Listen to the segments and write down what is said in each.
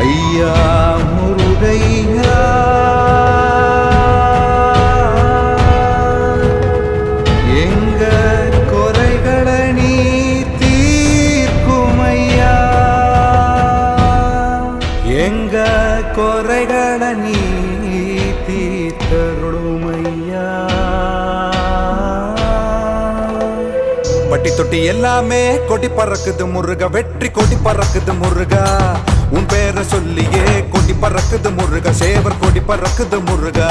ஐயா முருகையா எங்க குறைகளை நீ தீர்க்கும் ஐயா, எங்க குறைகளை நீ தீர்த்தருளும் ஐயா. பட்டி தொட்டி எல்லாமே கொடி பறக்குது முருகா, வெற்றி கொடி பறக்குது முருகா. உன் பேரை சொல்லியே கொடி பறக்குது முருகா, சேவர் கொடி பறக்குது முருகா.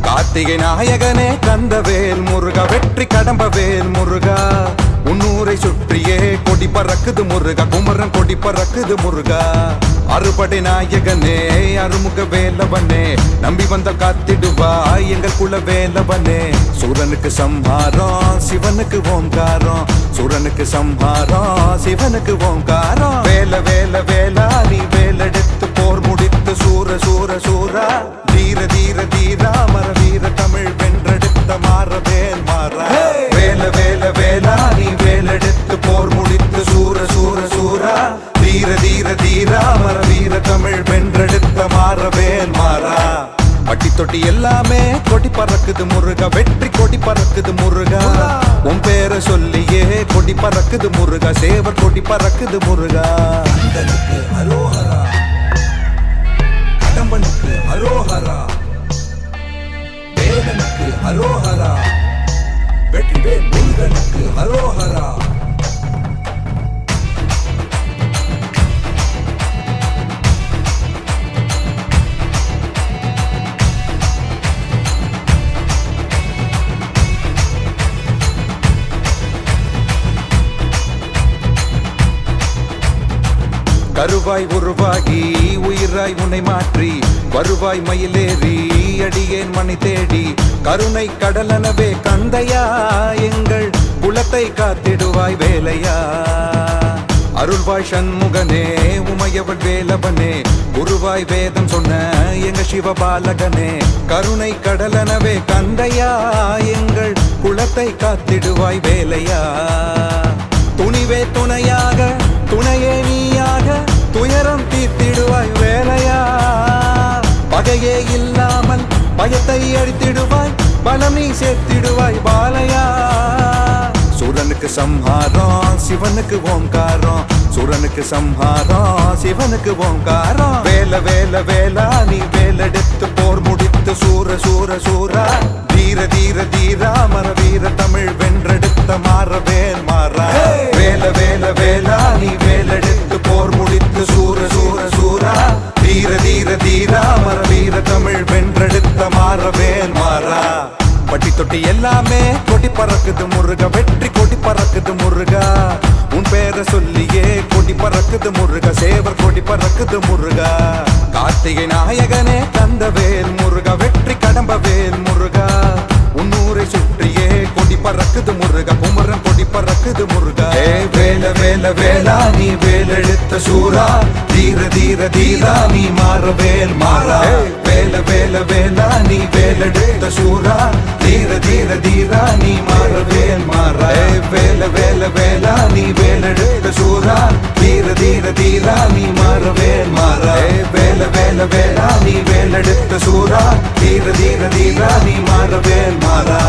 கார்த்திகை நாயகனே கந்தவேல் முருகா, வெற்றி கடம்பவேல் முருகா. உன்னூரை சுற்றியே கொடி பறக்குது முருகா, குமரன் கொடி பறக்குது முருகா. அறுபடை நாயகனே அருமுக வேலவனே, நம்பி வந்த காத்திடுவாய் எங்கள் குல வேலவனே. சூரனுக்கு சம்ஹாரம் சிவனுக்கு ஓங்காரம், சூரனுக்கு சம்ஹாரம் சிவனுக்கு ஓங்காரம். வேல வேல வேலா நீ வேலெடுத்து போர் முடித்து சூர சூர சூரா. தீர தீர தீரா மர வீர தமிழ் வென்றெடுத்த மாற வேல் மாறா. வேல வேல வேலா நீ வேலெடுத்து போர் முடித்து சூர சூர சூரா. தீர தீர தீரா மர வீர தமிழ் வென்றெடுத்த மாற வேல் மாறா. பட்டி தொட்டி எல்லாமே கொடி பறக்குது முருகா, வெற்றி கொடி பறக்குது முருகா. உன் பேரை சொல்லியே கொடி பறக்குது முருகா, சேவர் கொடி பறக்குது முருகா. கந்தனுக்கு அரோஹரா, கடம்பனுக்கு அரோஹரா, வேலனுக்கு அரோஹரா, வெற்றிவேல் முருகனுக்கு அரோஹரா. கருவாய் உருவாகி உயிராய் உன்னை மாற்றி வருவாய் மயிலேறி அடியேன் மணி தேடி. கருணை கடலனவே கந்தையா எங்கள் குலத்தை காத்திடுவாய் வேலையா. அருள்வாய் சண்முகனே உமையவள் வேலவனே, குருவாய் வேதம் சொன்ன எங்க சிவபாலகனே. கருணை கடலனவே கந்தையா எங்கள் குலத்தை காத்திடுவாய் வேலையா. துணிவே துணையாக துணையே நீயாக துயரம் தீர்த்திடுவாய் வேலையா. பகையே இல்லாமல் பயத்தை அழித்திடுவாய், பலம் நீ சேர்த்திடுவாய் பாலையா. சூரனுக்கு சம்ஹாரம் சிவனுக்கு ஓங்காரம், சூரனுக்கு சம்ஹாரம் சிவனுக்கு ஓங்காரம். வேல வேல வேலா நீ வேலெடுத்து போர் முடித்து சூர சூர சூரா. தீர தீர தீரா மர வீர தமிழ் வென்றெடுத்த மாற வேல் மாறா. வேல வேல வேலா நீ வேலெடுத்து போர் முடித்து சூர சூர சூரா. தீர தீர தீரா மர வீர தமிழ் வென்றெடுத்த மாற வேல் மாறா. பட்டி தொட்டி எல்லாமே கொடி பறக்குது முருகா, வெற்றி கொடி பறக்குது முருகா. உன் பேரை சொல்லியே கொடி பறக்குது முருகா, சேவர் கொடி பறக்குது முருகா. கார்த்திகை நாயகனே கந்தவேல் முருகா, வெற்றி கடம்பவேல் முருகா. உன்னூரை சுற்றியே கொடி பறக்குது முருகா, குமரன் கொடி பறக்குது முருகா. வேல வேல வேலா நீ வேலெடுத்த சூரா. தீர தீர தீரா நீ மாற வேல் மாறா. வேல வேல வேலா நீ வேலெடுத்த சூரா. தீர தீர தீரா நீ மாற வேல் மாறா. வேல வேல வேலா நீ வேலெடுத்த சூரா. தீர தீர தீரா நீ மாற வேல் மாறா. வேல வேல வேலா நீ வேலெடுத்த சூரா. தீர தீர தீரா நீ மாற வேல் மாறா.